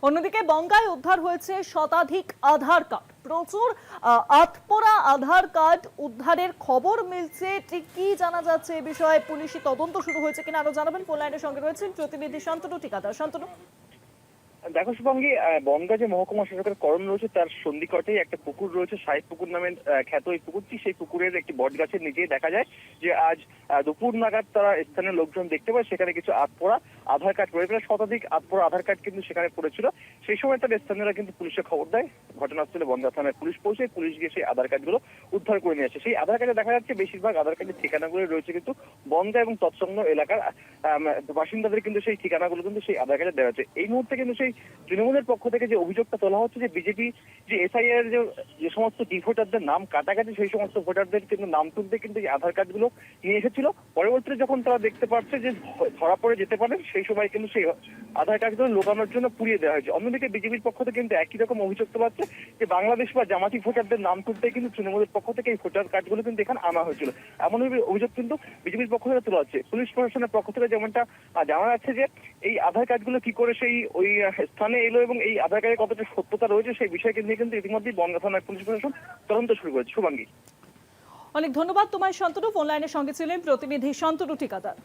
অন্যদিকে বনগাঁয় উদ্ধার হয়েছে শতাধিক আধার কার্ড, প্রচুর আতপোড়া আধার কার্ড উদ্ধারের খবর মিলছে। ঠিক কি জানা যাচ্ছে এ বিষয়ে, পুলিশি তদন্ত শুরু হয়েছে কিনা আরো জানাবেন। ফোন লাইনের সঙ্গে রয়েছেন প্রতিনিধি শান্তনু ঠিকাদার। শান্তনু, দেখো শুভাঙ্গী, বনগাঁ যে মহকুমা শাসকের করণ রয়েছে তার সন্ধিকটেই একটা পুকুর রয়েছে, শাহিদ পুকুর নামে খ্যাত এই পুকুরটি। সেই পুকুরের একটি বট গাছের নিচেই দেখা যায় যে আজ দুপুর নাগাদ তারা স্থানীয় লোকজন দেখতে পায় সেখানে কিছু আতপোড়া আধার কার্ড রয়েছে। প্রায় শতাধিক আতপোড়া আধার কার্ড কিন্তু সেখানে পড়েছিল। সেই সময় তার স্থানীয়রা কিন্তু পুলিশে খবর দেয়। ঘটনাস্থলে বনগাঁ থানায় পুলিশ পৌঁছে, পুলিশ গিয়ে সেই আধার কার্ডগুলো উদ্ধার করে নিয়ে আসে। সেই আধার কার্ডে দেখা যাচ্ছে বেশিরভাগ আধার কার্ডের ঠিকানাগুলো রয়েছে কিন্তু বনগাঁ এবং তৎসংলগ্ন এলাকার বাসিন্দাদের কিন্তু সেই ঠিকানাগুলো কিন্তু সেই আধার কার্ডে দেওয়া হচ্ছে। এই মুহূর্তে কিন্তু সেই তৃণমূলের পক্ষ থেকে যে অভিযোগটা তোলা হচ্ছে যে বিজেপি যে এসআইআর যে সমস্ত ডি ভোটারদের নাম কাটা গেছে সেই সমস্ত ভোটারদের কিন্তু নাম তুলতে কিন্তু এই আধার কার্ডগুলো নিয়ে এসেছিল। পরবর্তীতে যখন তারা দেখতে পাচ্ছে যে ধরা পড়ে যেতে পারে সেই সময় কিন্তু সেই আধার কার্ডগুলো লোকানোর জন্য পুড়িয়ে দেওয়া হয়েছে। অন্যদিকে বিজেপির পক্ষ থেকে কিন্তু একই রকম অভিযোগ তোলা হচ্ছে যে বাংলাদেশ বা জামাতি ভোটারদের নাম তুলতে কিন্তু তৃণমূলের পক্ষ থেকে এই ভোটার কার্ডগুলো কিন্তু এখানে আনা হয়েছিল। এমন অভিযোগ কিন্তু বিজেপির পক্ষ থেকে তোলা হচ্ছে। পুলিশ প্রশাসনের পক্ষ থেকে যেমনটা জানা যাচ্ছে যে এই আধার কার্ডগুলো কি করে সেই ওই স্থানে এলো এবং এই আধার কার্ডে কতটা সত্যতা রয়েছে সেই বিষয়কে নিয়ে কিন্তু ইতিমধ্যেই বনগাঁ থানার পুলিশ প্রশাসন তদন্ত শুরু করেছে। শুভাঙ্গী, অনেক ধন্যবাদ তোমায় শান্তনু। ফোন লাইনের সঙ্গে ছিলেন প্রতিনিধি শান্তনু ঠিকাদার।